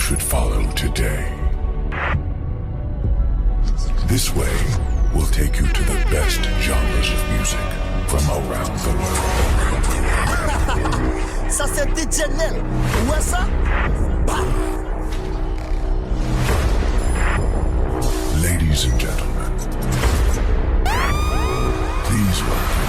should follow today. This way will take you to the best genres of music from around the world. Ça c'est DJ Nel. Où est ça? Ladies and gentlemen, please welcome.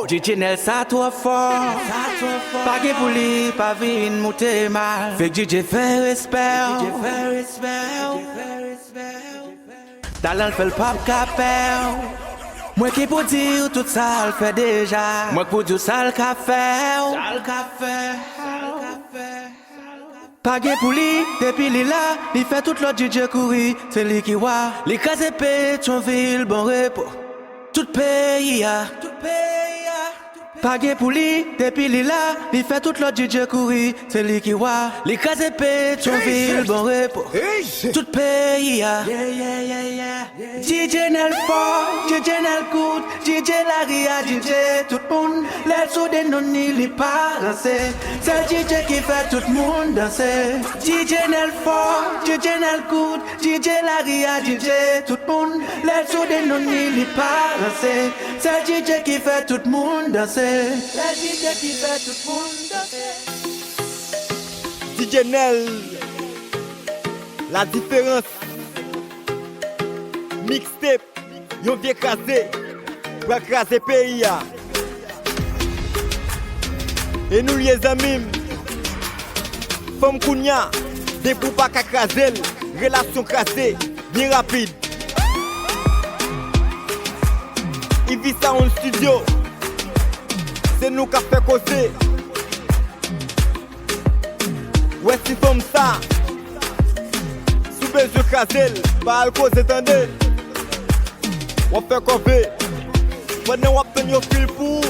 DJ Nel ça trop fort, pas de pour lui, pas vin monter mal. Fait que DJ fait respect, talent fait le pop capel. Moi qui pour dire tout ça le fait déjà. Moi pour dire ça le café. Pas de pour lui, depuis il là, il fait tout l'autre DJ courir. C'est lui qui voit, les KRAZE Pétionville, bon repos. Tout pays a. Pas de pour lui, depuis il là, il fait tout l'autre DJ courir. C'est lui qui voit, les KRAZE Pétionville, bon repos. Tout pays a. DJ Nel fort, DJ Nel good, DJ Laria, DJ tout le monde. Les sous des non il pas danser. C'est le DJ qui fait tout le monde danser. DJ Nel fort, DJ Nel good, DJ Laria, DJ tout le monde. Les sous des non il pas danser. C'est le DJ qui fait tout le monde danser. C'est le DJ qui fait tout le monde danser. DJ Nel, la différence. Mixtape, yon vient KRAZE, pour KRAZE pays. Et nous les amis, femme Kounia, des pour pas KRAZE, relation KRAZE, bien rapide. Il vit ça en studio, c'est nous qui fait causer. Ouais, si comme ça, sous besoin KRAZE, pas le cause étendue. On fait cover, maintenant on fait un fil pour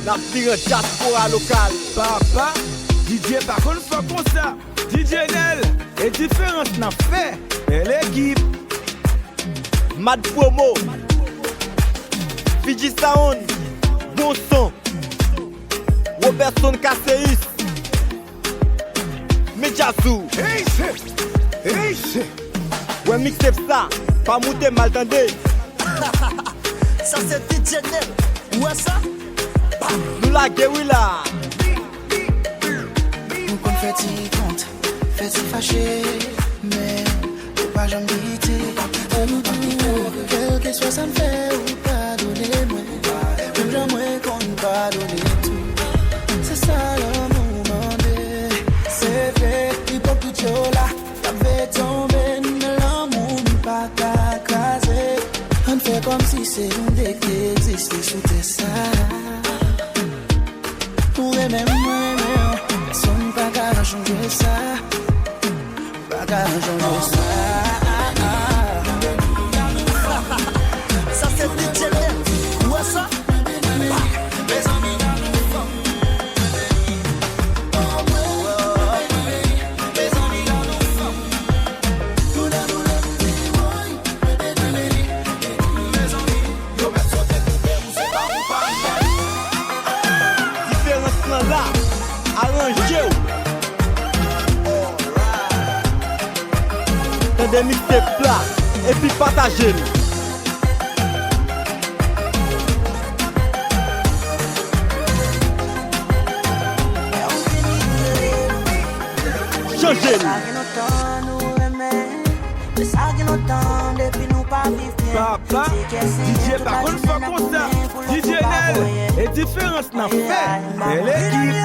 la pire diaspora locale. Papa, DJ par contre fait comme ça. DJ Nel, et différence n'a fait. Et l'équipe, Mad Promo, Fiji Sound, Bon Son, Robertson Casseus, Medjazou. Ouais, mixtape ça, pas monter mal tendé. Ça c'est DJ Nel. Où est ça? Nous la guérilla. Nous qu'on fait y compte, fait y fâché, mais faut pas jamais quitter. Quel que soit ça me fait ou pas donner moi. Même jamais qu'on pas donner tout. C'est ça l'amour demandé. C'est vrai, hypocrite là, t'avais tombé, l'amour pas qu'à craser. On fait comme si c'est une dès qui existe sous tes ça. Pour les mêmes personne pas qu'à changer ça. Pas qu'à changer ça. Ça c'est DJ Nel. Où est ça? Des mixtapes là, et puis partagez. Changez. papa, DJ par contre pas comme ça. DJ Nel, et différence n'a fait. Et l'équipe.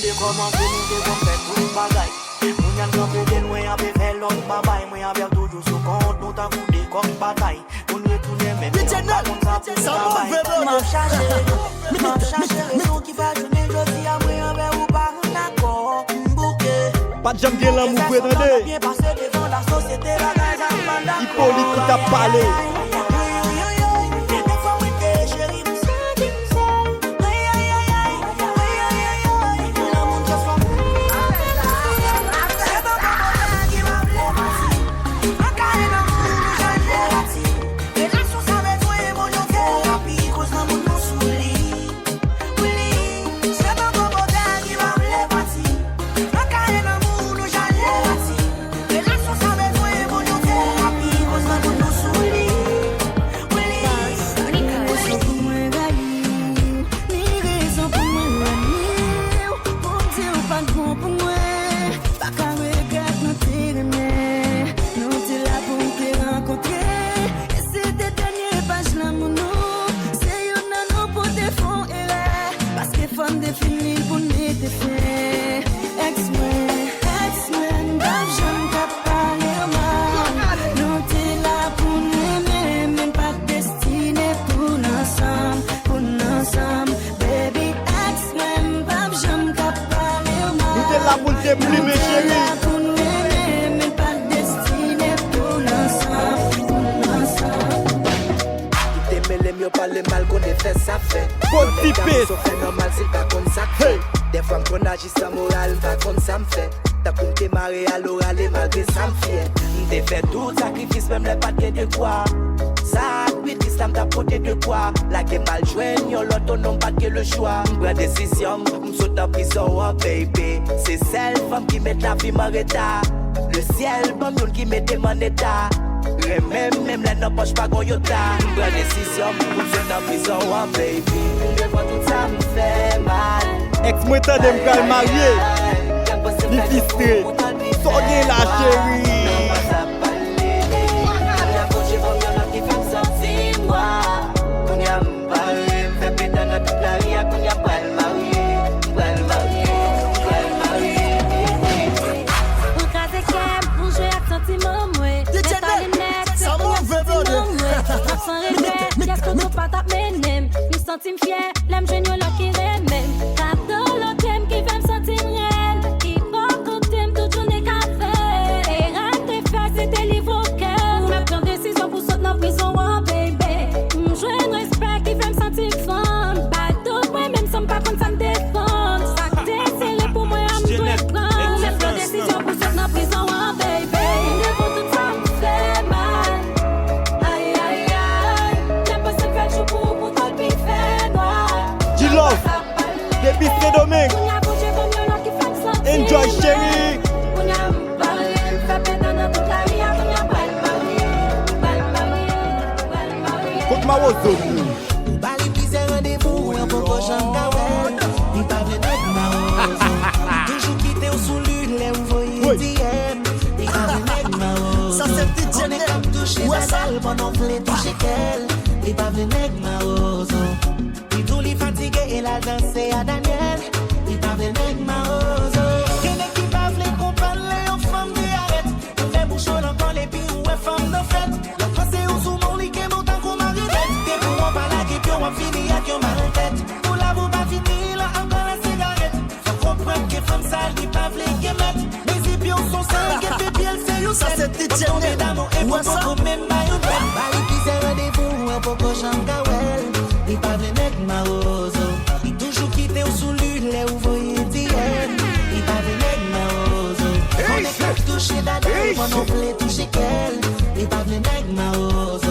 de commencer, nous devons faire tout le bagaille. Nous n'avons pas fait de loin, avec fait l'autre babaille. Moi, avec toujours sous compte, nous t'avons des comme bataille. Nous ne retournons même pas, ça m'en charger, raison qui va tourner, je dis à moi, avec ou pas, on accord, bouquet. Pas de jambe l'amour, vous entendez? Bien passé devant la société, la gaz à mandat. Hippolyte qui t'a parlé. Des fois qu'on agit sans morale, pas comme ça me fait. T'as pour démarrer à l'oral et malgré ça me fait. T'es fait tout sacrifice, même les paquets de quoi. Ça, puis l'islam t'a porté de quoi. La game mal joué, y'a l'autonome pas que le choix. Prends décision, m'saute en prison, oh baby. C'est celle femme qui met la vie en état. Le ciel, bon yon qui met des en état. Même la ne poche pas goyota. Prends décision, m'saute en prison, oh baby. Je vois tout ça me fait mal. Ex-moi t'as de me marier. Difficile. Soyez la chérie. Sans regret, y'a ce que nous pas tape mes nems. Nous sentons fiers, l'aime génial là qui remèm. Cadeau l'autre qui fait me sentir réel. Il va compter toute journée café. Et rien de faire, c'était livre au cœur. Même prendre décision pour sauter dans prison, oh baby. Jouer un respect qui fait me sentir femme. Bateau, moi-même, ça me pas comme ça me défend. Ça décélé pour moi, à me doit prendre. Même prendre décision pour sauter dans prison, oh baby. Devant tout ça, me fait mal. Love, depuis ce domaine. Enjoy chérie. Côte ma ozo. Bali pise rendez-vous, un peu cochon kawel. Il pas venu avec ma rose. Toujours quitté au sous l'une, les envoyés DM. Il pas venu avec ma rose. Ça c'est petit on est comme touché la salle pendant que les touché qu'elle. Il pas venu avec ma rose. Il est fatigué et la danse à Daniel. Il pas venu avec ma rose. Qu'elle est qui va v'ler qu'on parle aux femmes qui arrêtent. On fait bouchon encore les pires ou les femmes de fête. La face est au sous mon lit qui est montant qu'on marionnette. T'es pour on parle à qui puis on va finir à qui on mal en tête. Pour la vous pas finir là encore la cigarette. Faut comprendre que femme sale qui pas v'ler qui mettent. Mais si puis on sont sales qui fait bien c'est you. Ça c'est petit channel. Et moi ça pour même marionnette. Bali qui c'est rendez-vous un peu cochon kawel. Il pas venu avec ma rose. Il toujours quitté au sous l'une, les ouvriers d'hier. Il pas venu avec ma rose. On est qu'à toucher d'adèle, moi non plus toucher qu'elle. Il pas venu avec ma rose.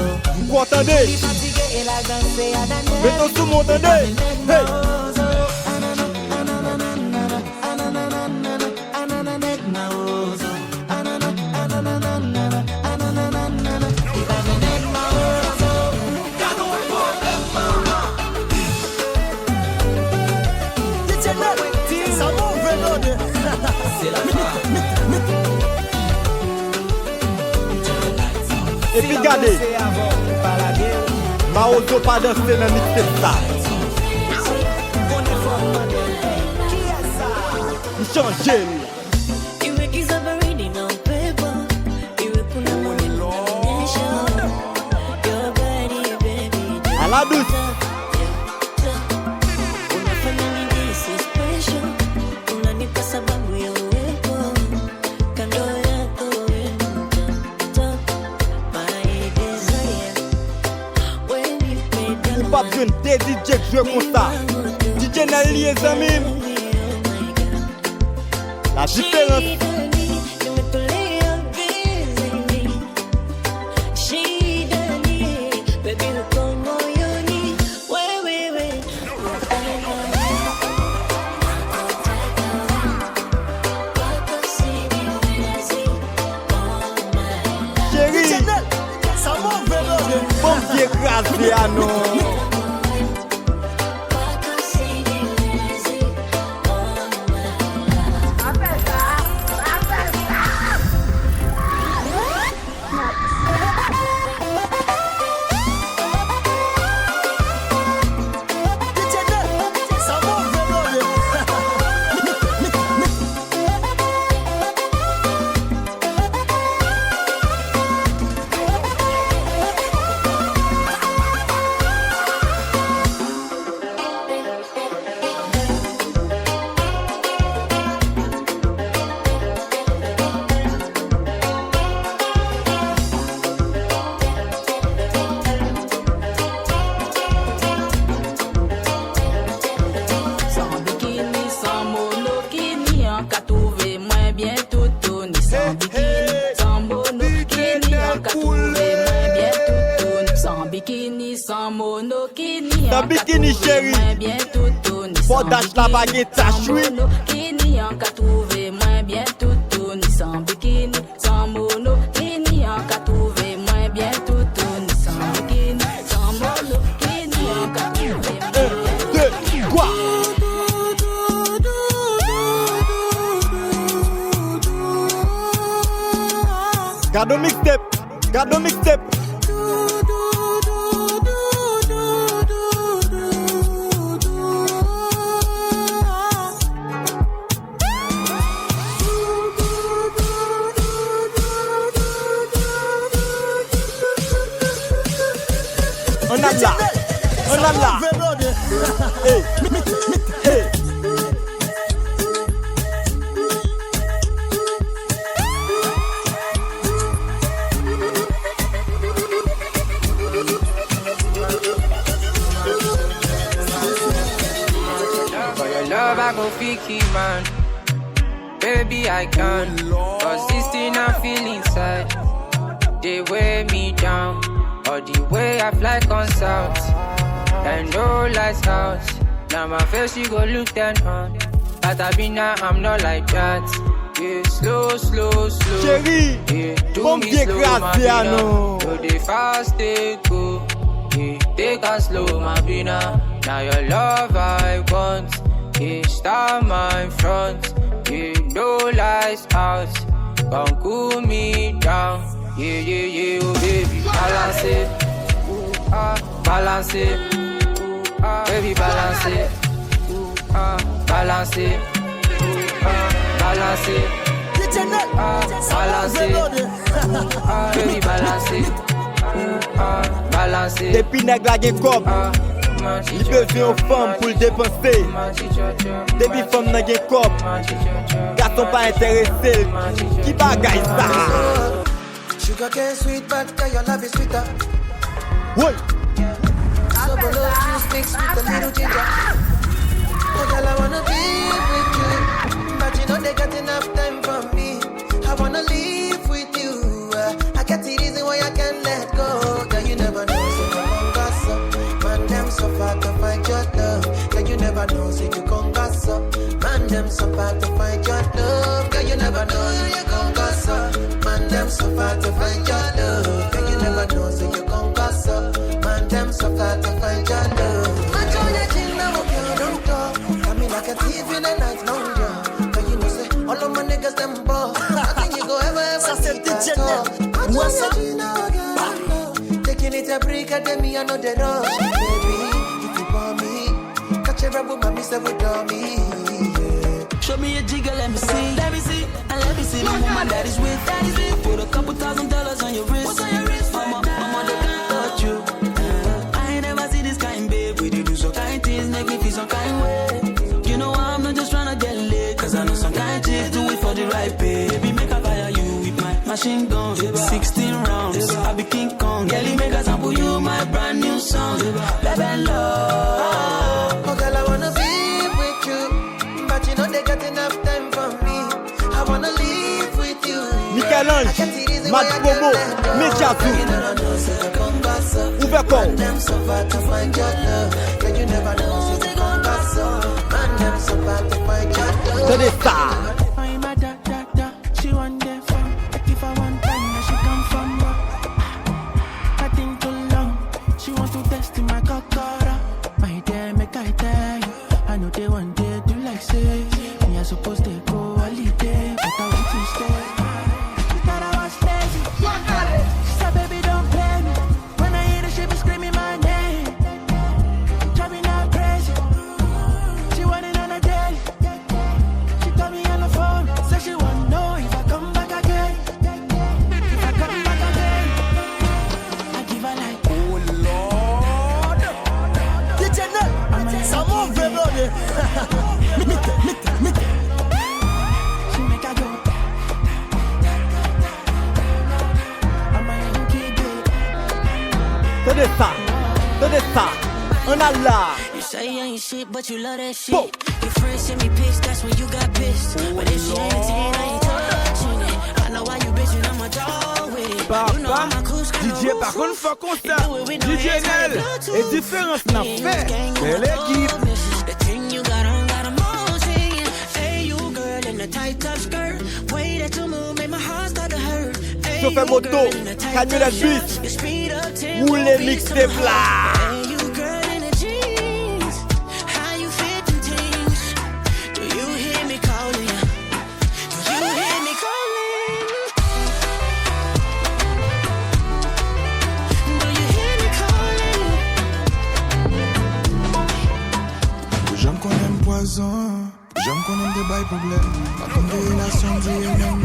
Vous entendez? Il est fatigué et la danse à Daniel. Mettons tout le monde, entendez? Hey! Et puis regardez, ma auto pas danser dans le mixtape ça. changer. Iwe giza baridi na upepo, iwe kuna mawingu na kunyesha. Your body, baby, À la douce. unafanya nijihisi special, unanipa sababu ya uwepo kando yako, wewe top, my desire. When you play the Ou pas besoin de DJ que je comme ça. DJ n'a lié les amis. La différence. Chérie, bon Dieu KRAZE à nous. Sans bikini, sans monokini, en qu'a trouvé moins bien tout tourne. Sans bikini, sans monokini, en qu'a trouvé moins bien tout tourne. Sans bikini, sans monokini, Sans en qu'a bikini, trouvé chérie. moins bien tout tourne. Faut Sans dash la bikini, baguette, sans ça chouille. monokini, en qu'a trouvé moins bien tout tourne. Sans bikini, sans monokini, en qu'a trouvé moins bien tout tourne. Sans bikini, sans monokini, en qu'a trouvé moins bien. 1, 2, quoi? Cadeau mixtape, cadeau mixtape. On a là, on a là. Hey, hey. For your love, I go picky, man. Baby, I can. Cause this thing I feel inside, they weigh me down. Or the way I fly consult. And no lights house. Now my face, you go look down on. But I be now, I'm not like that. Yeah, slow, slow, slow. Chérie, Yeah, do bon me Dieu slow, KRAZE my à bina. nous. No, they fast, they go. Yeah, take a slow, my bina. Now your love I want. Yeah, start my front. Yeah, no lights out. Come cool me down. Yeah, yeah, yeah, oh baby, balance it. Ooh, ah, balance it. Ooh, ah, baby, balance it. Ooh, ah, balance it. Ooh, ah, balance it. Balance it. Ooh, ah, baby, balance it. Ooh, ah, balance it. Depuis nèg la gen kob, li besoin aux femmes pour le dépenser. Depuis femme nan gen kob, garçon pas intéressé. Qui bagaille ça? Sugar cane sweet, but your love is sweeter. Oui. So below juice mixed with a little ginger. Oh girl, I wanna be with you, but you know they got enough time for me. I wanna live with you. I got the reason why I can't let go. Girl, you never know, so you come gas up. Man, them so far to find your love. Girl, you never know, so you come gas up. Man, them so far to find your love. Girl, you never know, so you come gas up. Man, them so far to find your love. Girl, you never know, so you come gas up. Man, them so far to find your love. Man, join your chin now, okay, don't talk. I mean, like a thief in the night, no job. But you know, say, all of my niggas, them ball. I think you go ever see that talk. Man, join your chin now, okay, taking it a break, at me, I know the rush. Baby, if you want me, catch a rebel, mommy, say, with me. Show me a jigger, let me see. Let me see. And let me see the woman that is with. Put a couple $1,000 on your wrist. What's on your wrist? Mama, they can't touch you. I ain't never see this kind, babe. We do some kind things, make me feel some kind way. You know I'm not just tryna get laid, cause I know some kind chicks do it for the right pay. Baby, make I fire you with my machine gun. 16 rounds, I be King Kong. Girlie, make I sample you my brand new song. Baby, love. Oh, girl, I wanna be with you, but you know they got enough time for me. I wanna live with you. Michel-Ange, Matt Bobo, Médiatou. Ouvert corps. Them suffer to find your love. Can you never know who's the gon' pass up? Man, them suffer to find your love. C'est des stars. I'm a da. She want that fun. If I want time, now she come from work. I think too long. She want to test in my cockara. My dear, make I tell you. I know they want to do like say. Me, I suppose they go holiday, but I want to stay. She thought I was lazy. She said, baby, don't play me. When I hear the shit, be screaming my name. Driving her crazy. She want it on a daily. She call me on the phone. Said she want to know if I come back again. If I come back again, I give her like, Oh Lord. Kitchenette, ça m'en fait brother. she make her go. I'm a Yankee girl. C'est des stars. On a là. You say you ain't shit, but you love that shit. Boom. Your friends send me pics, that's when you got pissed. But if she ain't a 10, I ain't touching it. I know why you bitchin', I'm a dog with it. You know I'm a cool DJ par contre faut constat. DJ Nel et différence n'a fait. Belle équipe. The thing you got on got 'em all singing. Hey, you girl in a tight top skirt. Way that you move make my heart start to hurt. Hey, Chauffeur you moto, girl in a tight camionnette top bus, shirt. You speed up tempo, roule les beats to mixtapes my là. heart. Hey, you girl in a jeans. How you fit them things? Do you hear me calling? Do you hear me calling? Do you hear me calling? J'aime qu'on aime poison, j'aime qu'on aime des bails problèmes. Pas comme des relations d'IMM.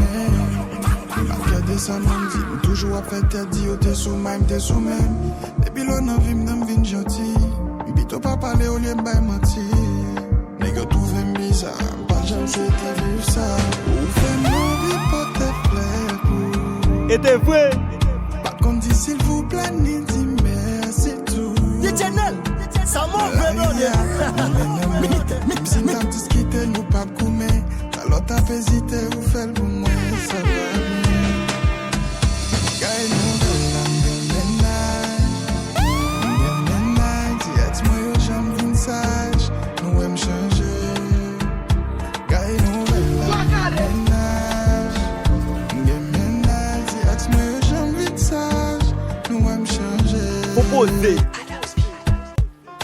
Regardez ça, même dit, toujours à faire tête, dit, oh, t'es sous même, t'es sous même. Depuis l'on a vu, m'dame vin gentil. M'bito pas parler au lieu m'bay menti. Nègre trouve bizarre, pas j'aime c'était vivre ça. Ou fait mon vie pour te plaire pour. Et t'es vrai. Pas qu'on dit s'il vous plaît, ni dit merci tout. Kitchenette, ça m'en fait brother. Si t'as tout quitté, nous pas coumer. Alors t'as fait hésiter ou fait le bon, ça va bien. Gagne nous de l'ambiance. Dis-moi yo j'aime vin sage. Nous aime changer. Gagne nous de l'ambiance. Dis-moi yo j'aime vin sage. Nous aime changer. Proposé.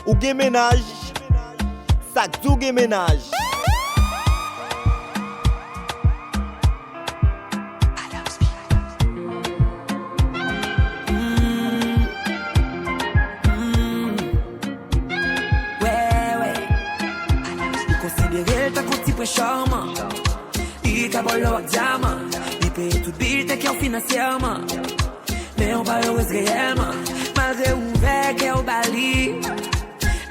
Ou gen ménage. Sac tout gen ménage. Considéré ta petit près charmant. Il cabole le diamant. Il paye tout bill t'es financièrement. Mais on va heureuse réellement. Malgré ouvert qu'est au bali.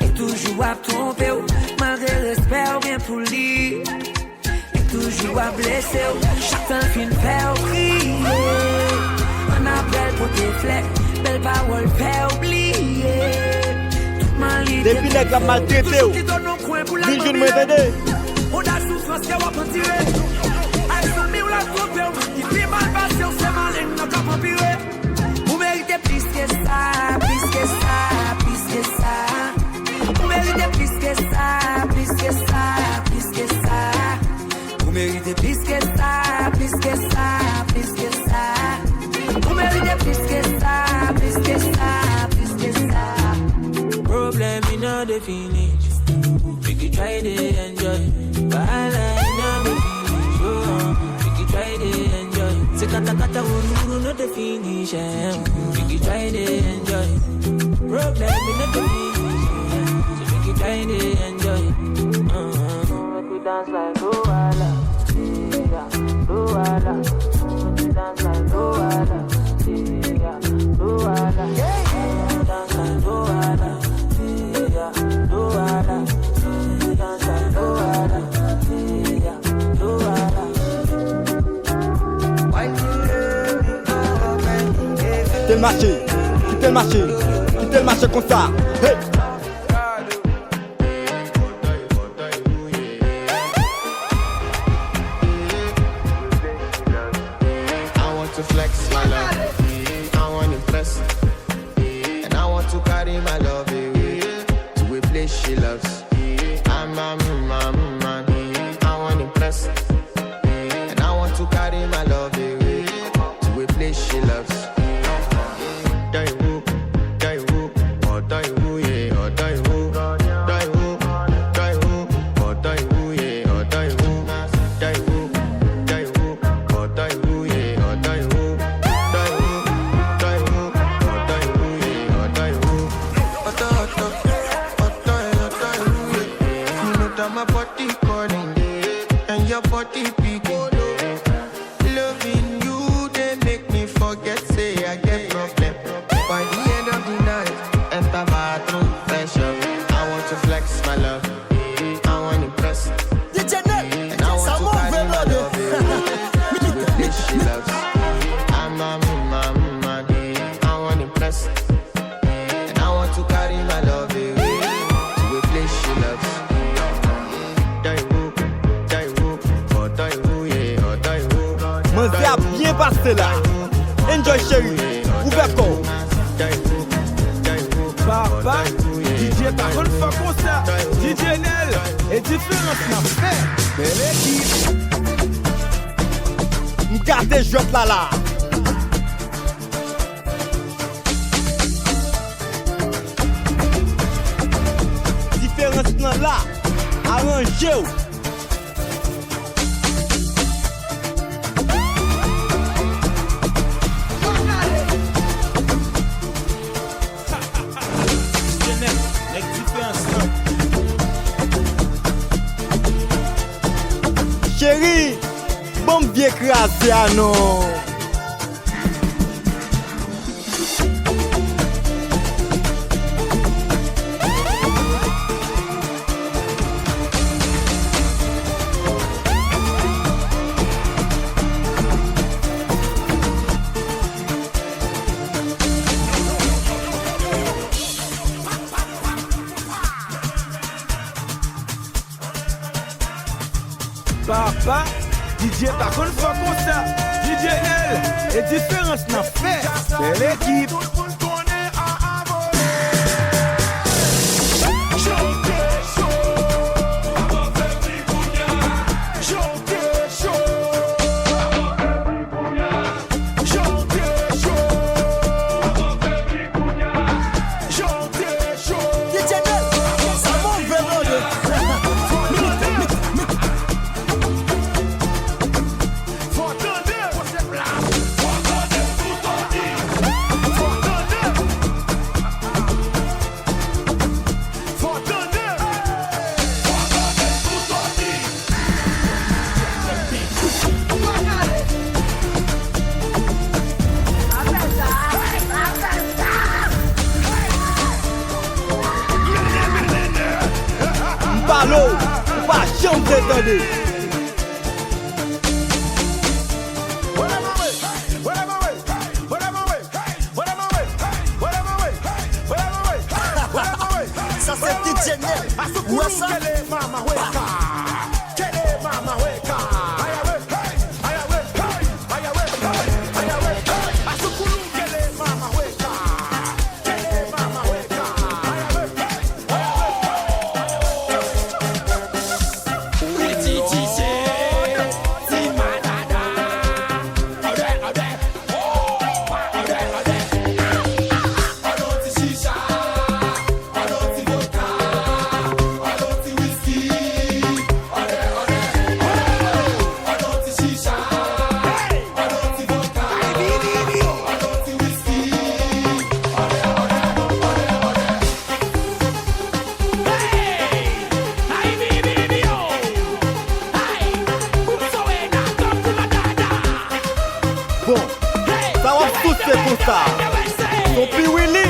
Et toujours à tromper. Malgré respect ou bien pour lui. Et toujours à blesser. Chacun fin fait crier. On appelle pour tes flecs. Belle parole fait oublier. Depuis nèg la maltraité ou. Vin joun mwen vede. On a souffrance qui va pas tirer. Aïe, son mi ou la trompe. Il fait mal passé, on s'est mal, il n'a qu'à pas pirer. Vous méritez plus que ça, plus que ça, plus que ça. Vous méritez plus que ça, plus que ça, plus que ça. Vous méritez plus que ça, plus que ça, plus que ça. Vous méritez plus que ça, plus que ça, plus que ça. Problem in a finish. We can try to enjoy. But I know the finish. Oh, we can try to enjoy. Se kata kata uru no the finish. We can try to enjoy. Problem in a finish. So we can try to enjoy. We could dance like oh. le marché, quittez le marché, quittez le marché comme ça. Hey. To flex my love, I want to impress, and I want to carry my love away to a place she loves. I'm a man, I want to impress, and I want to carry my love away to a place she loves. Bien passé là. Enjoy chérie. Ouvert corps. Papa, DJ par contre fois comme ça. DJ Nel et différence n'a fait. Belle équipe. M'gardez jouette là. Différence là. Arrangez-vous. Chérie, bon bien KRAZE à non. Papa, DJ par contre fois comme ça. DJ Nel et différence n'a fait. Belle équipe. Palo, pas jamais détendu. Ça c'est DJ Nel. Ouais ça. Bon, ça va tous c'est pour ça. Ton pi Willy.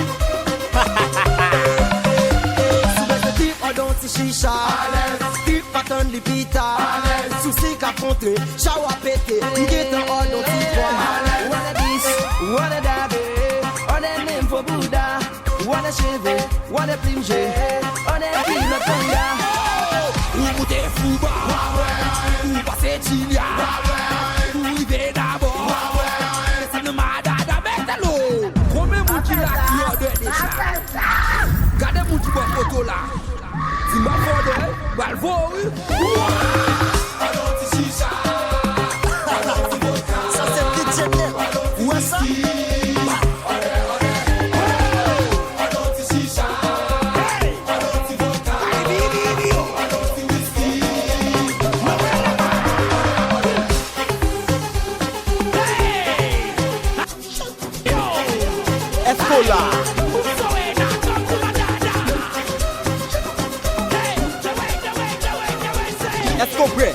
Sous-vêtements on danse chicha. Tip pattern de pita. Souci qu'a montré, chawa pété. Il est en haut dans tout point. What a this, what a that. Wane cheve, wane plimje, on est pile le kanga. Ou moute fouba, ou passe chilia, ou rive d'abord. C'est le madade avec l'eau. Combien de qui la qui a de déjà? Gardez mon petit bon photo là. Si ma fondé, balvori. Ça c'est DJ Nel. Où est ça? Escola. Est-ce qu'on prêt?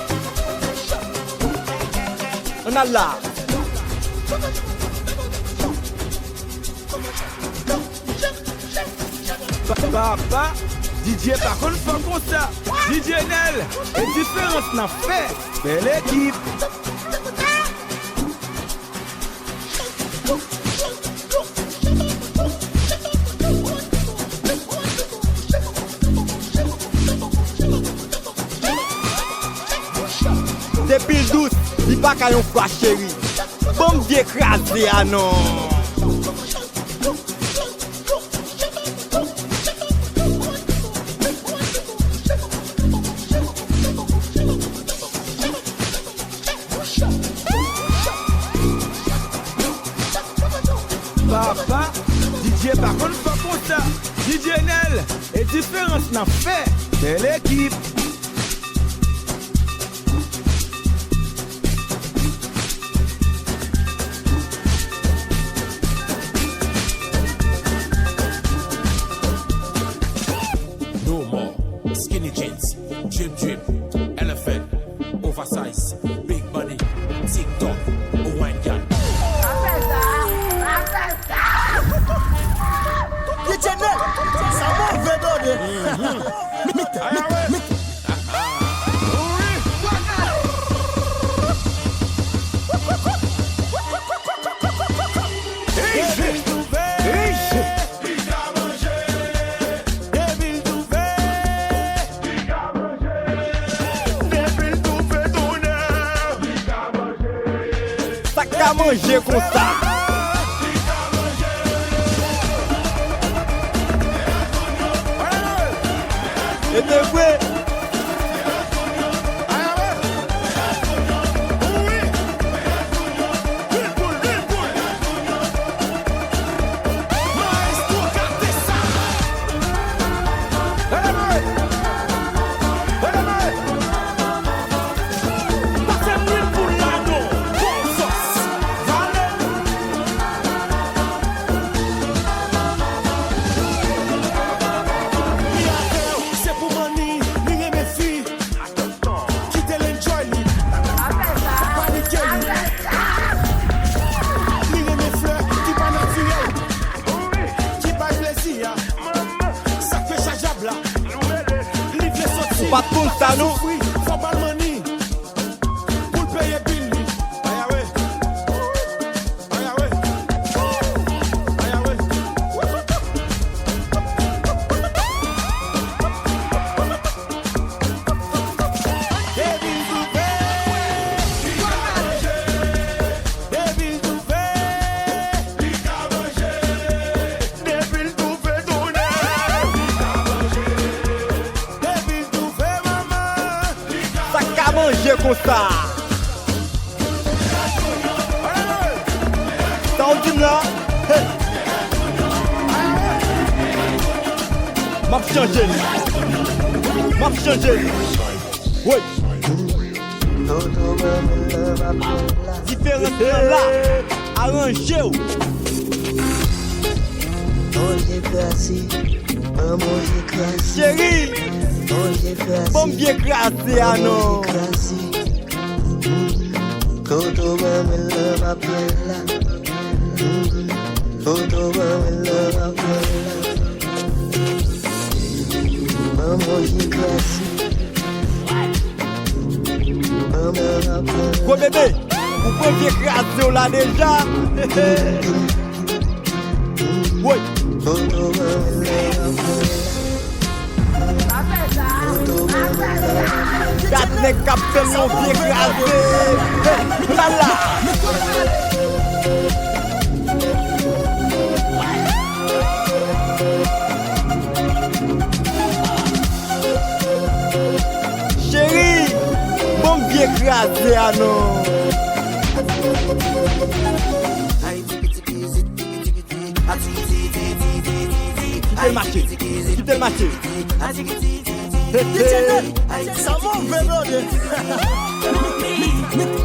On a là. Papa, DJ par contre fait comme ça. DJ Nel, et différence n'a fait. Belle équipe. Depuis douce, il pas qu'à yon froid chéri. Bombe d'écraser ah non. Papa, DJ par contre fait comme ça. DJ Nel, et différence n'a fait. Belle équipe. No more skinny jeans, drip drip, elephant, oversize, big body, TikTok, wine gun. DJ Nel, ça mauvais donné. Ça qu'a mangé comme ça. Et t'es vrai? Pas tout ça nous. Faut pas le money pour payer bill. Manger comme ça. Ça on dit là. M'a changé. Oui. Différence là. Arrangez ou. Chérie. Bombe bien écrasée ah non. Quoi bébé, vous pouvez écraser là déjà. Oui. Gadne captain yon vie krasé. Lala. Chérie, bon vie krasé à nous. Quittez le marché. Ça mauvais blonde.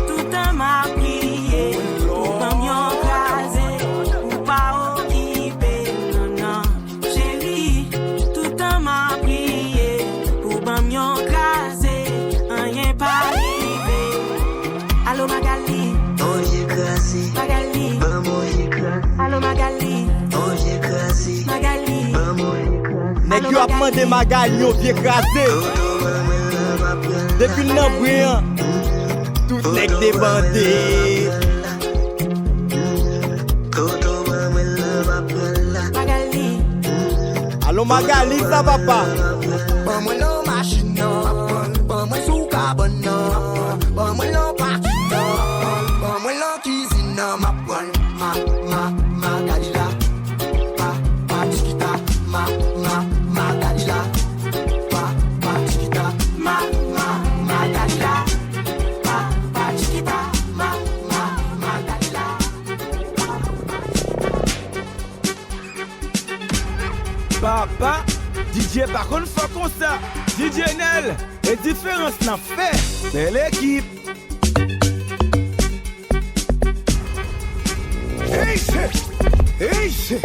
Tout un m'a prié, comme yon krasé, ou pas occupé, non, non. Chérie, tout un m'a prié, pour bam yon krasé, rien pas arrivé. Allô Magali, oh j'ai krasé, Magali, maman j'ai krasé, allô Magali, oh j'ai krasé, Magali, maman j'ai krasé. Nèg yo ap mande Magali yon vie krasé. Depuis le nan brillant, tout nèg débandé. Magali, Allô Magali, ça va pas? Bon moi non machine non, bon moi sous carbone non, bon moi non parti non, bon moi non cuisine non, ma Galila, ma chiquita, ma Galila, ma chiquita, ma Galila, ma chiquita, ma Galila. Papa, DJ par contre faut comme ça. DJ Nel, et différence n'a fait. C'est l'équipe. Hey shit, hey shit.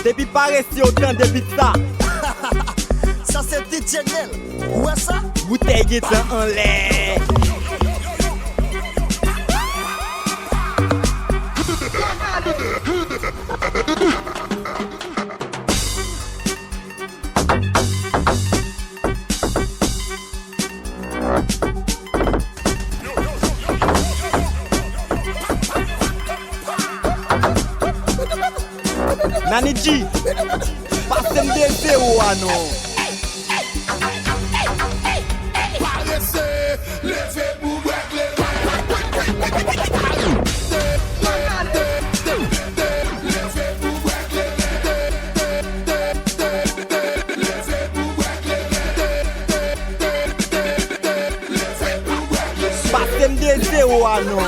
Depuis pas resté autant depuis ça. Ça c'est DJ Nel. Où est ça? Bouteille étant en l'air. Naniji, passez-moi des zéros à nous. Passez-moi des zéros à nous.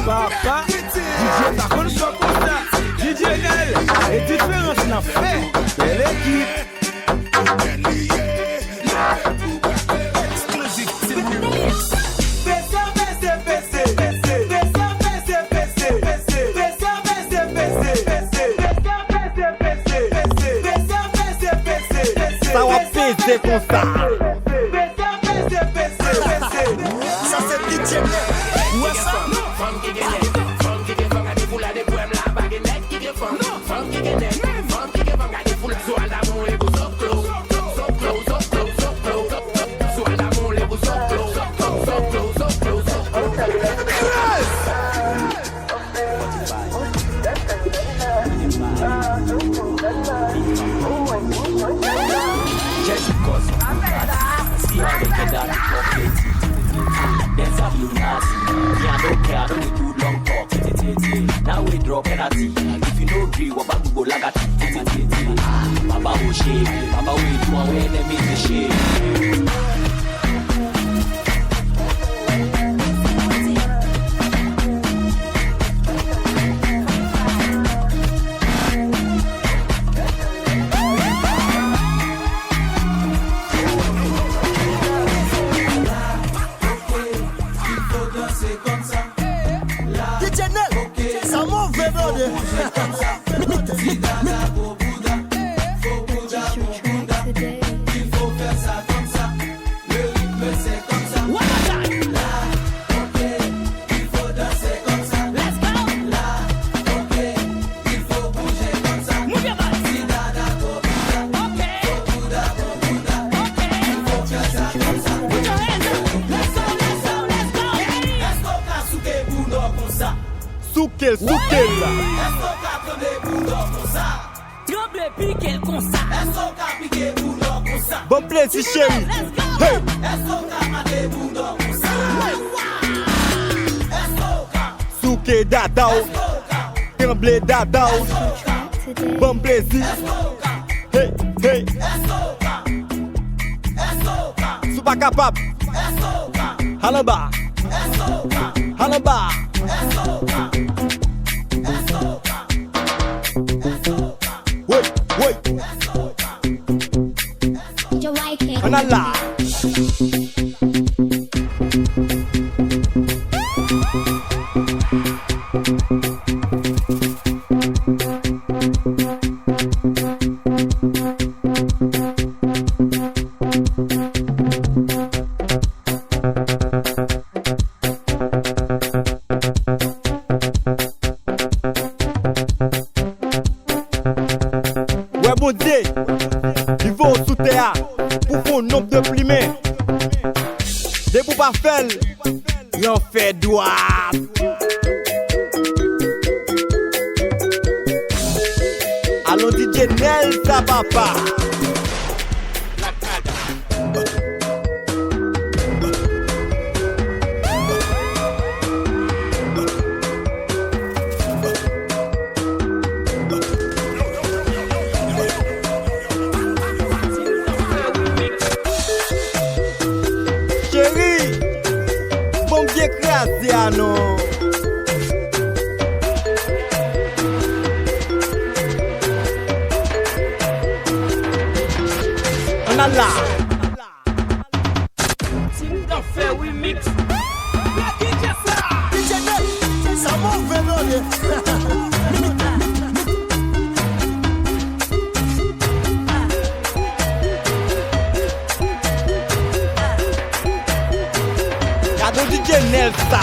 Papa, DJ par contre faut comme ça. DJ Nel, et différence n'a fait. C'est l'équipe. Ça va peser comme ça. Ça c'est DJ Nel. Où est ça? Now we drop penalty. If you no agree, what about go like a Baba will shake, Baba will do one way, let me shake. soukel là. Est-ce qu'on a tourné pour l'or comme ça? Tremble piqué le consa. Est-ce qu'on a piqué pour l'or comme ça? Bon plaisir chérie. Hey. Est-ce qu'on a maté pour l'or comme ça? Est-ce qu'on a souké dadao. Tremble dadao. Bon plaisir. Hey, hey. Sou pas capable. Halamba. Halamba. Oui, oui. On a là. Il va au sous-terre pour faire un nombre de plimés. Des pour pas faire, il en fait droit. Allons DJ Nel, ça papa. KRAZE. On a là. remix. Ça m'ouvre Cadeau DJ Nelsa.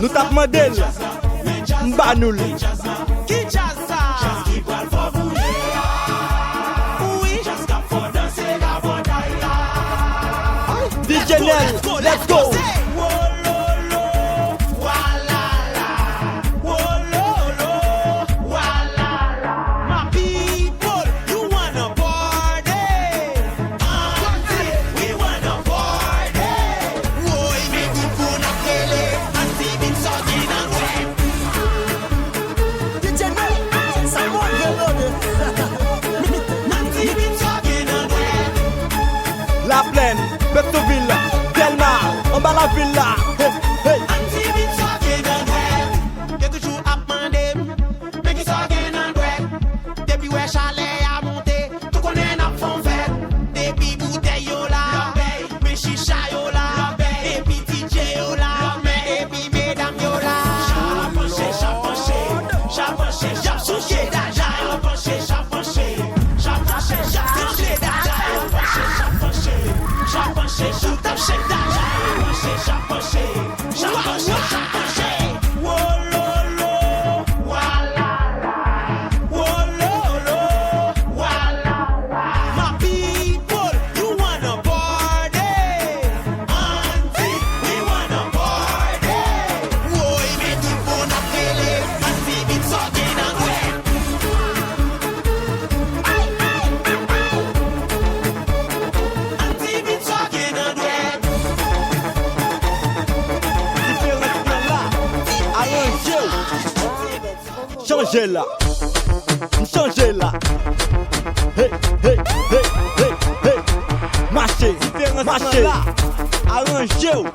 Nous t'a demandé Mbanoul. Qui jazz ça? Jazz qui parle pour vous. Oui. Jazz qui faut danser la bataille. DJ Nel, let's go. La plaine, Betoville, Delma, en bas la villa. Hey, hey. Changez là, changez là. Hey, hey, hey, hey, hey. Marchez, marchez. Arrangez-vous.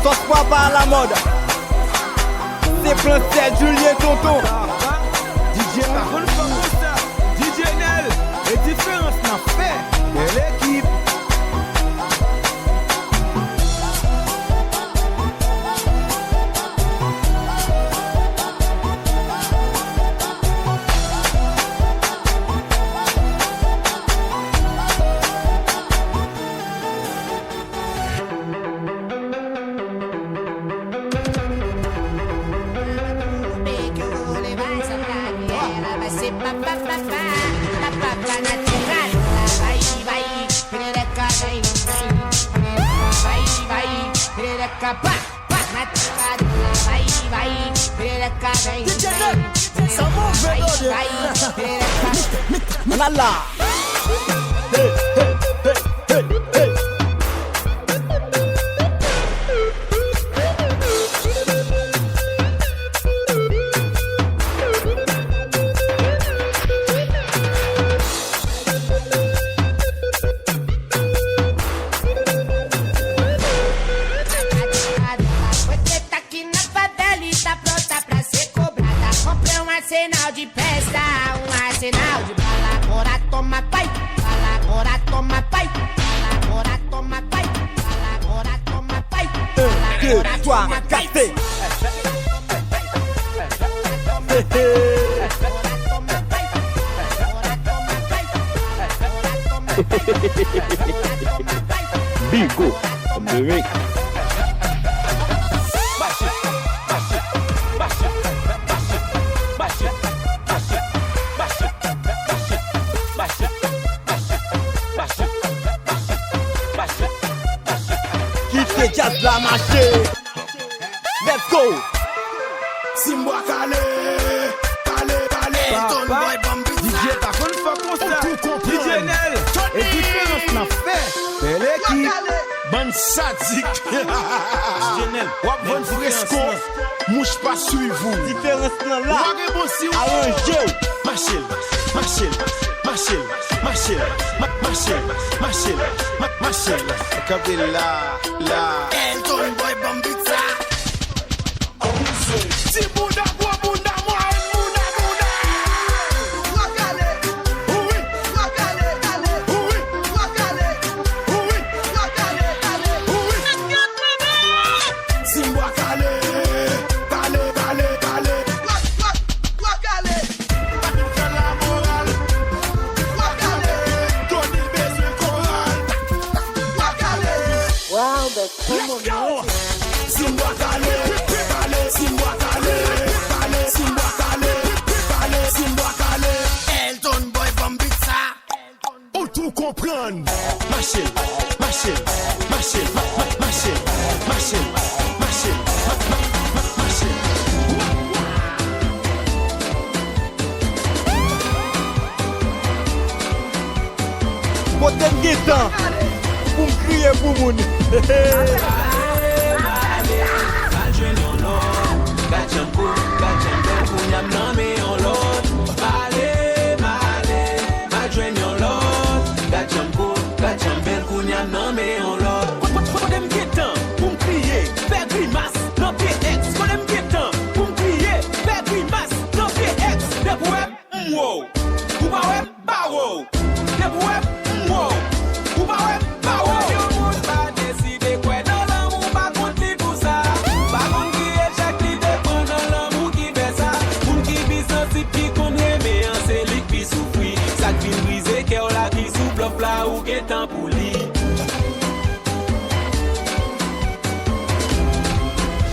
Sauce pas à la mode. C'est plein de tête, Julien Tonton. DJ Baron Famosa, DJ Nel, et différence n'a fait. Belle équipe. Lala. Hey, hey, hey, hey, hey. Arsenal de festa, arsenal de bala, agora toma pai, bala, agora toma pai, bala, agora toma pai, bala, agora toma pai, bala, agora toma pai. Bigo, America. Just la marché. Let's go. Simbois calé, calé, calé. Ton boy Bambi. DJ Baron Famosa, DJ Nel, et différence n'a fait. Belle équipe. Bonne sadique. DJ Nel, bonne fresco. Mouche pas suivre vous. Différence là. Arrangez. Machine, machine, machine, machine, machine, machine, machine. Capé là, là. Elton boy Bambita. Si bunda, bois bunda, moi bunda, bunda. Wakale, oui, wakale, kale, oui, wakale, oui, wakale, kale, oui. Simbois calé, calé, calé, calé. Wakale. Wow, that's so Let's go! Simbois calé, calé, Simbois calé, calé, Simbois calé, calé, Simbois calé. Elton boy Bambitsa. Ou tout comprendre. Machine, machine, machine, machine, machine, machine, machine. Potem guitan. Pour me crier pour moun.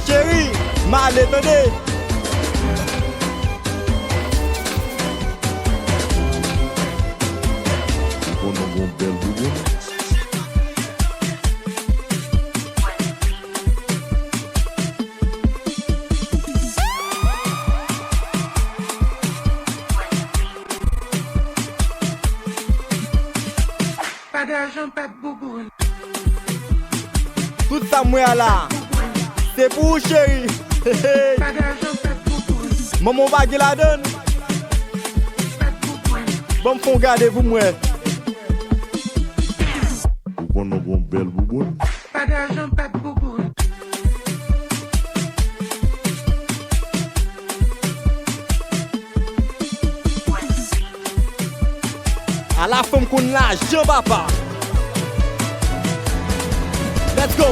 Chérie, mal étonné. Pas d'argent, pas de bouboune. Tout ça moi là. C'est pour vous, chérie. Pas d'argent, pas de bouboune. Maman va gagner la donne. Bon, me font garder vous moi. Pas d'argent, pas de bouboune. À la femme qu'on a, Jean Papa. Let's go.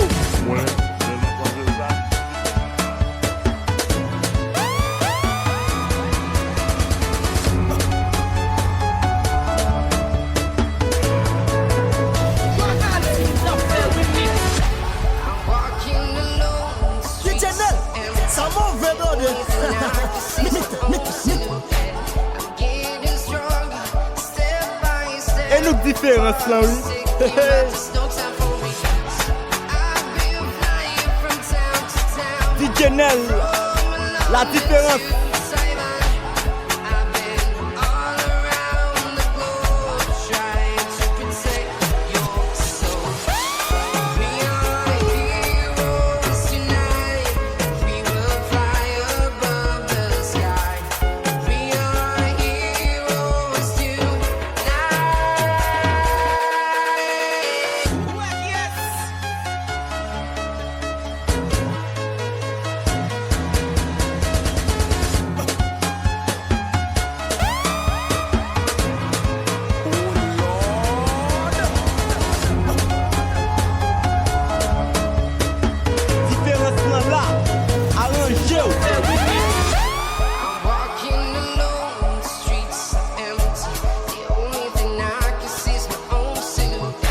Et nous différence là, oui. DJ Nel, la différence.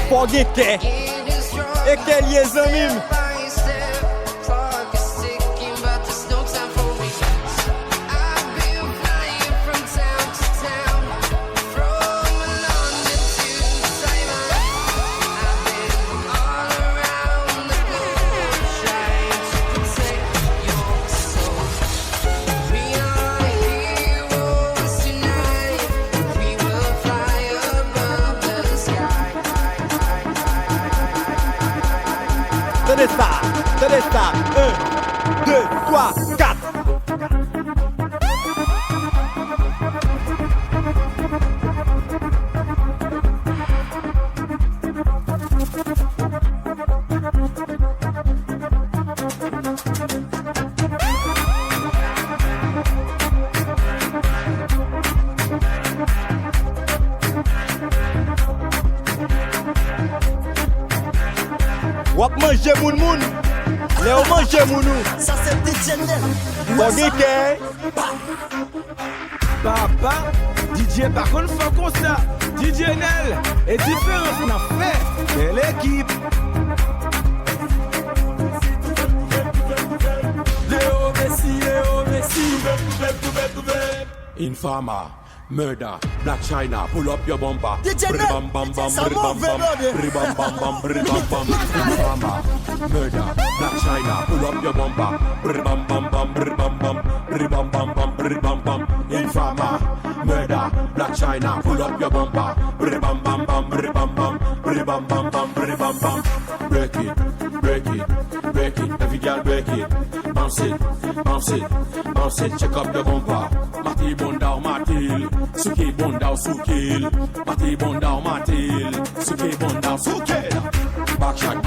Forget et quel liaison mime. Tenez ça, 1, 2, 3, 4. Wap manje moun moun. Léo mange mounou. Ça c'est DJ Nel. Forget. Papa, DJ par contre faut comme ça. DJ Nel et différence n'a fait. Quelle équipe. Léo Messi. Infama. Murder, Black China, pull up your bumper. Bam bam bam, bam bam, Infama, murder, Black China, pull up your bumper. Bam bam bam, Infama, murder, Black China, pull up your bumper. Bam bam, break it, every girl break it. Bounce it, check up the bumper. Mati bondao matil, suki bondao sukil. Mati bondao matil, suki bondao sukil. Backshot.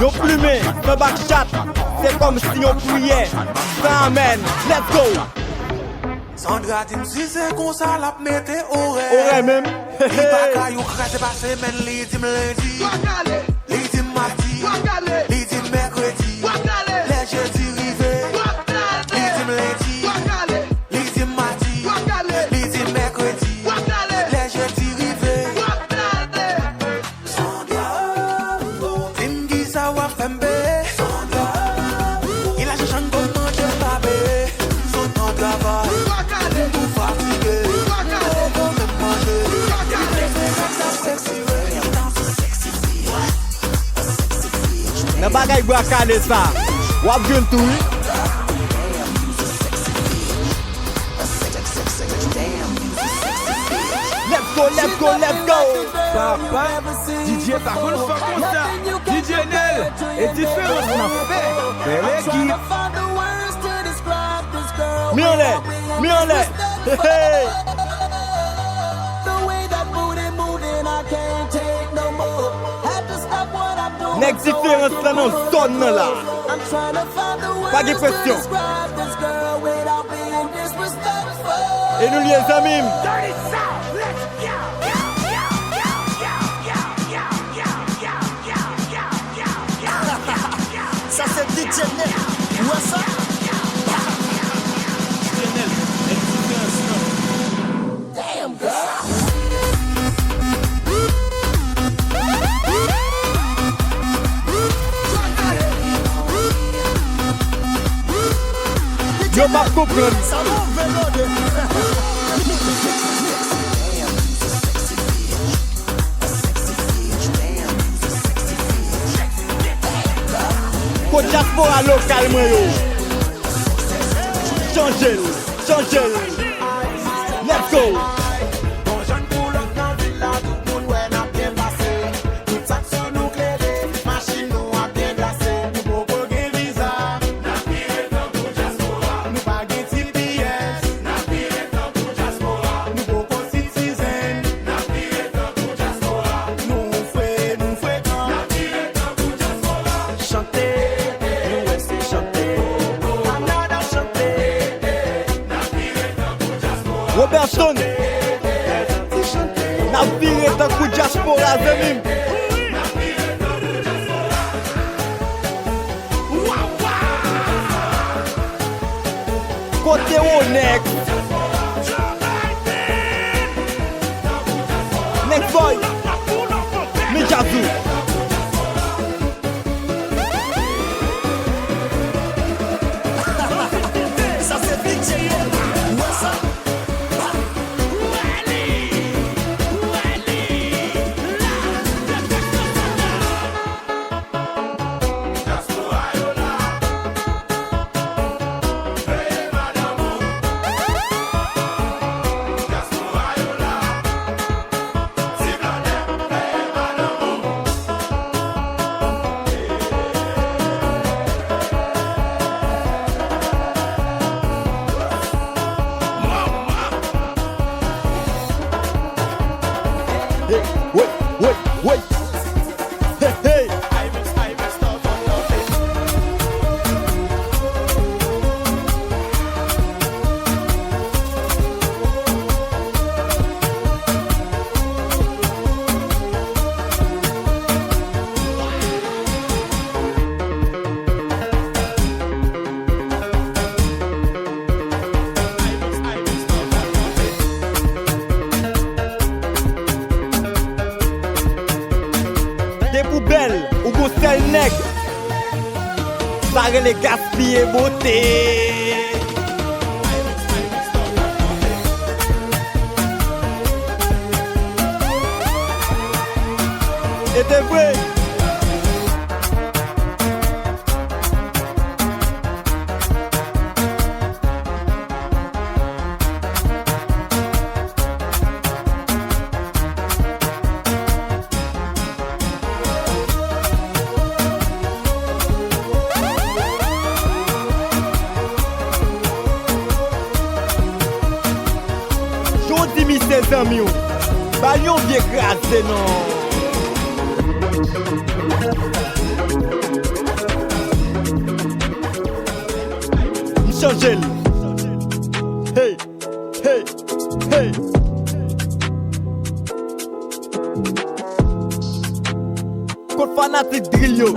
Yo plumé, le backshot, c'est comme si on priait. Ça amène, let's go. Sandra dit si c'est comme ça la mette Aurait même. Il pas qu'à yo craser par semaine, il dit lundi, il dit mardi, il dit mercredi, les jeudis rivés, il dit lundi, il dit mardi, il dit mercredi, les jeudis rivés. Sandra, il dit ça va faire il a cherché un bon manger babé, son temps de travail. Ne bagay gwa kade sa. Wap gen tou. Let's let's go. Papa, DJ par contre faut comme ça. DJ Nel et différence n'a fait. Belle équipe. Mi en l'air. Hey. Next différence là non sonne là. Pas de question. Et nous les amis. Ça c'est DJ Nel. Où est ça? Damn girl. Yo pas comprendre. Ça m'ouvre Ko diaspora local moi yo. Changez. Let's go. Robertson, n'a viré tant que diaspora zemi. Côté honnête. Next boy, Mijazou. Ça c'est Big J. Où est ça? Wait. Hey. Des poubelles ou gostel nègre. Ça les gaspiller beauté. Et t'es vrai. Jodi mi ses amis, ba yon vie KRAZE non. M'changel. Hey. Code fanatique drill yo.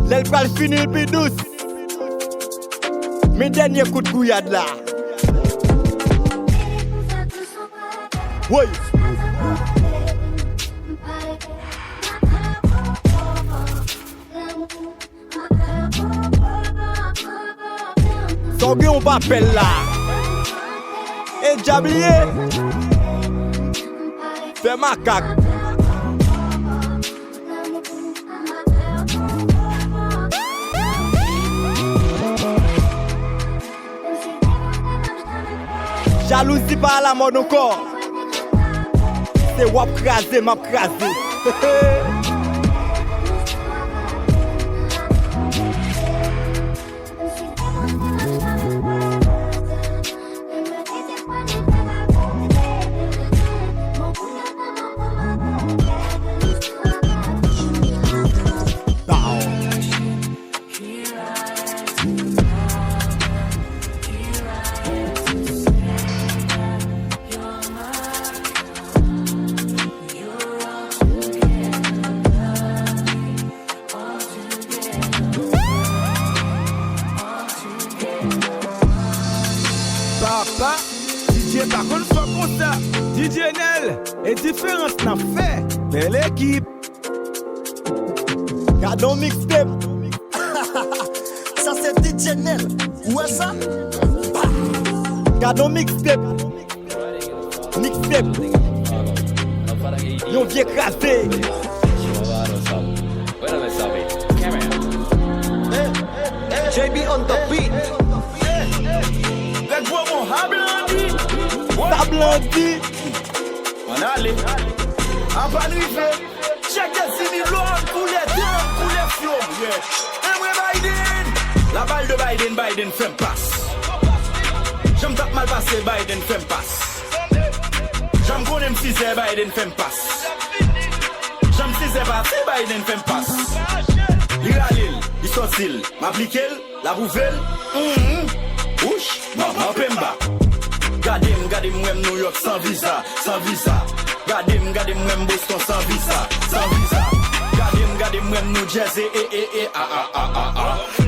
L'elle pral finir plus douce. Mes derniers coups de couillade là. Oui. Son on papel là. Et diablier. Fais macaque. Jalousie pas à la mode encore. C'est wap krasé, map krasé. Papa, DJ par contre faut comme ça. DJ Nel et différence n'a fait. Belle équipe. Gardons mixtape. Ça c'est DJ Nel. Où est ça? Gardons mixtape. Mixtape. Yon vieux krasé. JB on the beat. Les gros mon hablandi. Tablandi. On allait. En pas arrivé. Check the city loin. Couler fion. Et Biden. La balle de Biden fait passe. J'aime tape mal passé, Biden fait passe. J'aime qu'on aime si c'est Biden fait passe. J'aime si c'est passé, Biden fait passe. Il a l'île, il sortit, m'applique la rouvelle. Ouch, maman pemba. Gardez moi New York sans visa. Gardez moi Boston sans visa. Gardez moi New Jersey.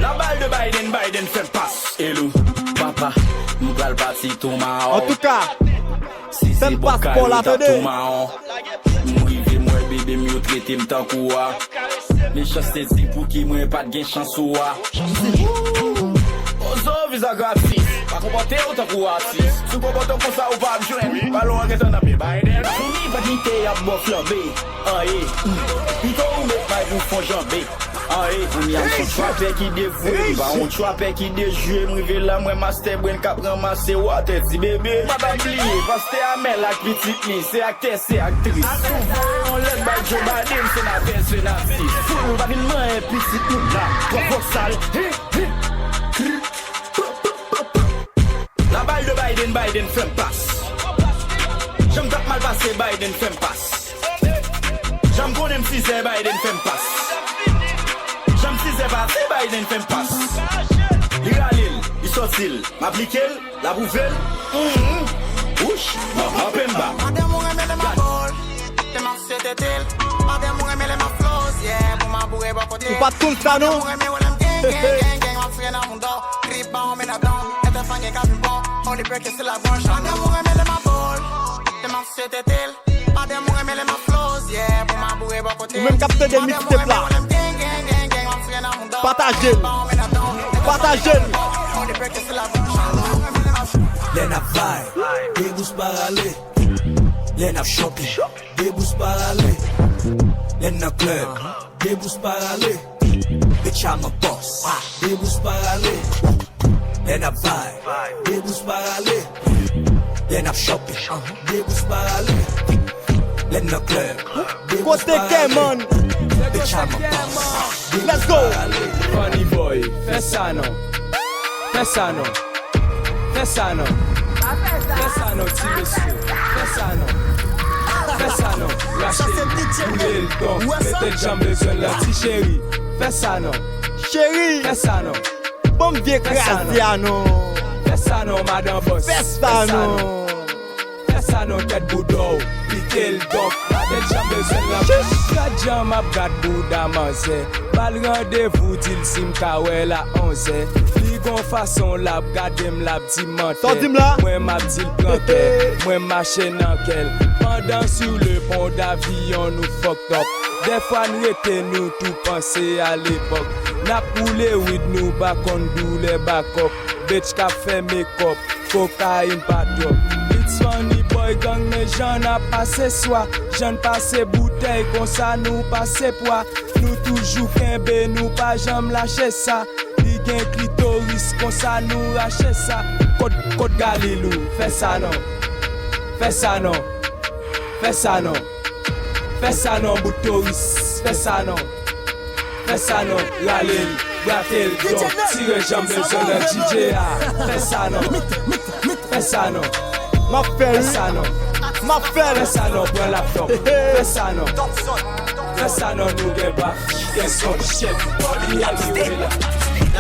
La balle de Biden fait passe. Hello, papa, nous allons partir tout marron. En tout cas, si c'est le passeport là, tenez. Moi bébé mieux traité m'tan quoi. Les chances c'est pour qui moi pas de gain chance ou Ozo visa gratis. Pas comporter autant que artiste. Si vous comportez comme ça ou pas me joindre. Pas loin que t'en as Biden. Fini pas d'ité à bon flambé. Il faut mettre pas vous font jambé. On y a un choix qui dévoue. Bah on choix qui déjoue. M'rive là moi master brain cap ramasser water si bébé. Pas oublier parce que Amel la petite ni c'est acteur c'est actrice. On laisse by Joe Biden sénateur. Full babinement et petite nous là. Trop sale. La balle de Biden fait passe. J'aime tape mal passé, Biden fait passe. J'aime qu'on aime si c'est Biden fait passe. J'aime si c'est passé, Biden fait passe. Il a l'île, il sortit, m'applique la rouvelle. Ouch, maman pemba. Madame ou remele ma bol. Te ma sete tel. Madame ou remele ma flows. Yeah, pour ma bourre pas côté. Ou pas tout ça non? Only break is still a bunch. Madame ou remele ma bol. Te ma sete tel. Madame ou remele ma flows. Yeah, pour ma bourre pas côté. Ou même capter des mixtapes là. Partagez. Only break is still a bunch. Len ap vay, debous parale. Len ap shopping, debous parale. Len nan club, debous parale. Bitch I'm a boss, debous parale. Len ap vay, debous parale. Len ap shopping, debous parale. Len nan club, debous parale. Bitch I'm a boss, Let's go. Funny boy, fais ça non. Fais ça non. Fais ça non. Fais ça non, petit monsieur. Fais ça non. Fais ça non. Lâchez le don. Mettez le jambe besoin de la petite chérie. Fais ça non. Chérie. Fais ça non. Bon vieux krasé non. Fais ça non, madame boss. Fais ça non. Fais ça non, tête boudou. Piquez le don. Mettez le jambe besoin de la petite. Gade jam ap gade bouda manse. Bal rendez-vous til sim kawe la 11. Gon façon la gade la petit menteur. Moi ma dit planter, moi marcher dans quel. Pendant sur le pont d'avion nous fucked up. Des fois nous était nous tout penser à l'époque. N'a poulé with nous back on do les back up. Bitch ka fait make-up, cocaïne pas trop. It's funny boy gang mais j'en a passé soi. J'en passé bouteille comme ça nous passé poids. Nous toujours kembe nous pas jamais lâcher ça. Gen clitoris qu'on ça, nous racher ça. Côte Galilou, fais ça non. Fais ça non. Fais ça non. Fais ça non, Boutoris. Fais ça non. Fais ça non, Ralil, Bratel, John, tire jambe sur le DJ. Fais ça non. Fais ça non. Ma Fais ça non. Ma Fais ça non, prends laptop. Fais ça non. Fais ça non, nous get back. Get some shit.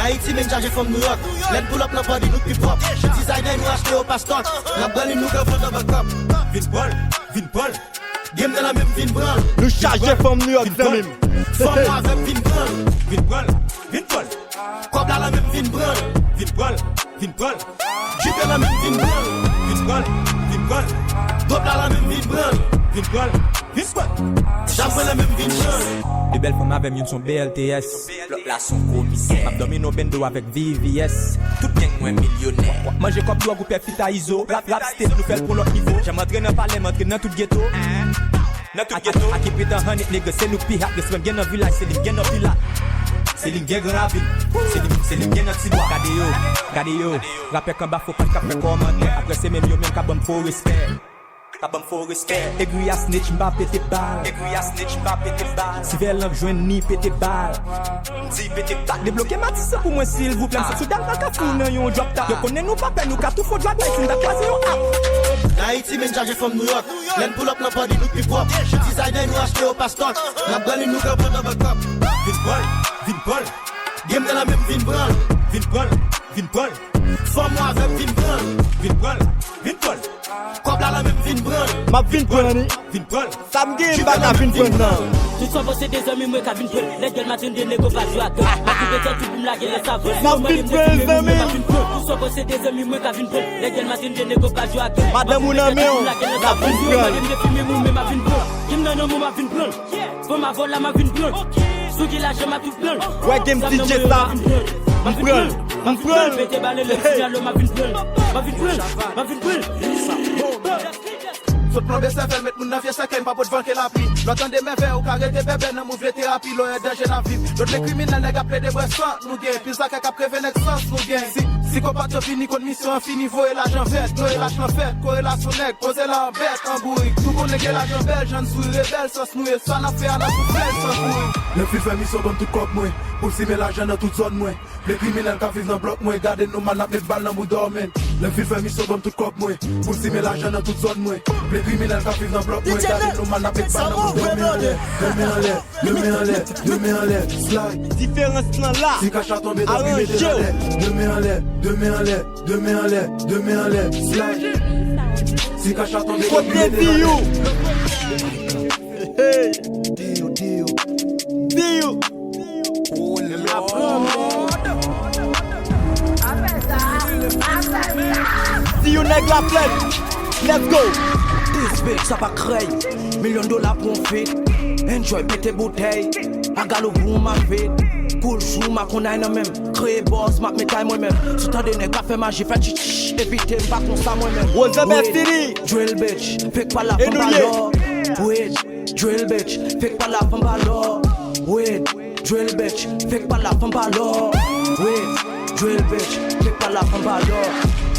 Haïti, même chargé from New York. Let pull up, n'a nous plus propre. Designer, nous acheter au pasteur. La balle, nous que prendre dans backup. Vin Paul. Game de la même Vin Paul. Nous chargé from New York, c'est même. Femme avec Vin Paul. Comme là, la même Vin Paul. J'suis la même Vin Paul. Comme là, la même Vin Paul. J'apprends la même Vin Paul. Les belles femmes avec une son BLTS. Là son commissaire. Abdomino bendo avec VYS. Tout bien moins millionnaire. Moi j'ai comme toi groupe Fita ISO. Rap state nous fait pour l'autre niveau. J'aime entrer dans le palais, m'entrer dans tout ghetto. Dans tout ghetto. A keep it 100 nigga, c'est nous pire. Que c'est bien dans village, c'est les bien dans village. C'est les bien grand ville. C'est les bien dans Tigua. Gade yo. Rappel quand bas faut pas faire commentaire. Après c'est même yo même qu'à bon faut respect. Aiguille à snitch, m'ba pété balle. Si veulent joindre ni pété balle. Débloquez ma tisse pour moi s'il vous plaît. C'est soudain qu'à foutre yon drop tap. Yo connaît nous pas nous qu'à tout faut droit mais c'est d'accroiser yo app. Haïti, même chargé from New York. Let pull up, n'a pas nous plus propre. Designer, nous acheter au pasteur. La balle, nous que prendre dans backup. Vin Paul. Game de la même Vin Paul. Femme moi avec Vin Paul. Comme là la même Vin Paul. Ma Vin Paul. Ça me gagne pas la Vin Paul non. Tout ça c'est des amis moi Vin Paul. Les gars matin de négo pas jouer à deux. Ma tout tout pour me laguer les savons. Ma Vin Paul. Tout ça c'est des amis moi Vin Paul. Les gars matin de négo pas jouer à deux. Madame mon ami la Vin Paul. Ma Vin Paul. Qui me donne ma Vin Paul. Pour ma vol la ma Vin Paul. Sous qui lâche ma tout plein. Ouais game DJ ça. Ma Vin Paul. Pété balle le signal ma Vin Paul. Faut plomber sa femme, mettre mon navire, ça qu'elle pas pour vendre la pluie. L'entendre mes verres au carré des bébés, dans mouvement thérapie, l'eau est danger dans la vie. L'autre les criminels, les gars, plaident des boissons, nous gagnons. Puis ça qu'à prévenir sens, nous gagnons. Si qu'on part de fini, qu'on mission infini, voyez l'argent vert, corrélation fait, corrélation nègre, posez la en bête, en bourrique. Tout qu'on est l'argent belge, j'en suis rebelle, sans se mouiller, ça n'a fait à la souffrance, sans bourrique. Le fils fait mission comme tout cop, moi, pour simer l'argent dans toute zone, moi. Les criminels qui vivent dans le bloc, moi, gardez nos malades, mettre balle dans le dormant. Le fils fait mission comme tout cop, moi, pour simer l'argent dans toute zone, moi. Les criminels qui vivent dans le bloc, moi, gardez nos malades, mettre balle dans le dormant. Le mets en l'air, slide. Différence là. Si cache à tomber dans le mettez en l'air. Le mets en l'air, slide. Si cache à tomber dans le mettez en l'air. Hey. Dio. See you next la plaine. Let's go. This bitch ça pas cray. $1 million pour un fit. Enjoy pété bouteille. A galop pour ma vie. Cool chou ma qu'on a une même. Créer boss ma métaille moi-même. Sous ta donné café magie fait chichi. Éviter pas qu'on ça moi-même. What's the best city? Drill bitch. Fait pas la femme alors. Wait. Drill bitch. Fait pas la femme alors. Wait. Drill bitch. Fait pas la femme alors. Wait. Drill bitch. Fait pas la femme alors.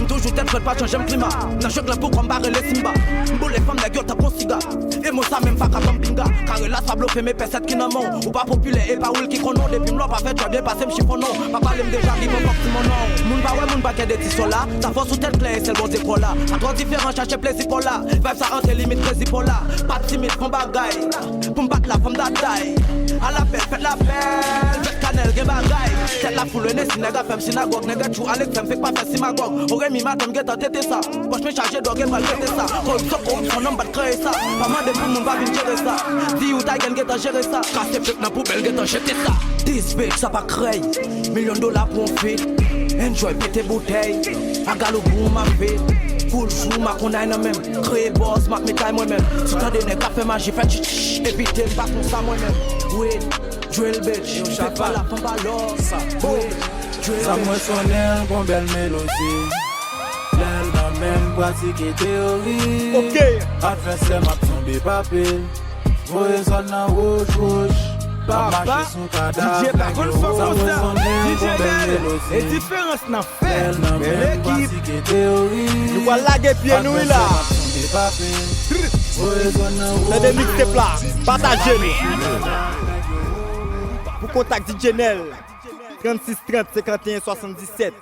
Toujours tête prête pas changer le climat. N'a choc pour combattre les simba. Pour les femmes la gueule t'as pour cigare. Et moi ça même pas qu'à pinga. Car là ça bloque mes personnes qui n'en ont. Ou pas populaire et pas oul qui chrono. Depuis m'l'a pas fait tu as bien passé m'chiffon non. Papa l'aime déjà qui m'en porte mon nom. Moun ba ouais moun ba qu'est des tissus là. Ta force sous tête claire c'est le bon déco là. À trois différents chercher plaisir pour là. Vibe ça entre limite plaisir pour là. Pas timide pour bagaille. Pour m'battre la femme d'ataille. À la belle faites la belle. Faites canel gen bagaille. Tête la foule nez si nègre femme synagogue. Nègre chou Alex femme fait pas faire synagogue. Mi madame get a tête ça. Poche me charger d'orgue va tête ça. Corruption nom va créer ça. Pas mal de monde va venir gérer ça. Si ou ta gagne get a gérer ça. Casser flic dans poubelle get a jeter ça. This bitch ça pas créer. $1 million pour un fit. Enjoy pété bouteille. A galop pour ma vie. Cool chou ma qu'on a une même. Créer boss ma métaille moi-même. Sous ta donné café magie fait chichi. Éviter pas qu'on ça moi-même. Oui, drill bitch. Fais pas la femme alors. Oui, drill ça moi sonne bon belle mélodie. L'aile dans même pratique et théorie. Ok. Adversaire m'a tombé papé. Voyez ça dans rouge. Papa, DJ pas qu'on fait comme ça. DJ Nel, et différence n'a fait. Mais l'équipe, nous voilà laguer pied nous là. C'est des mixtapes là, partagez-nous. Pour contact DJ Nel, 36 30 51 77.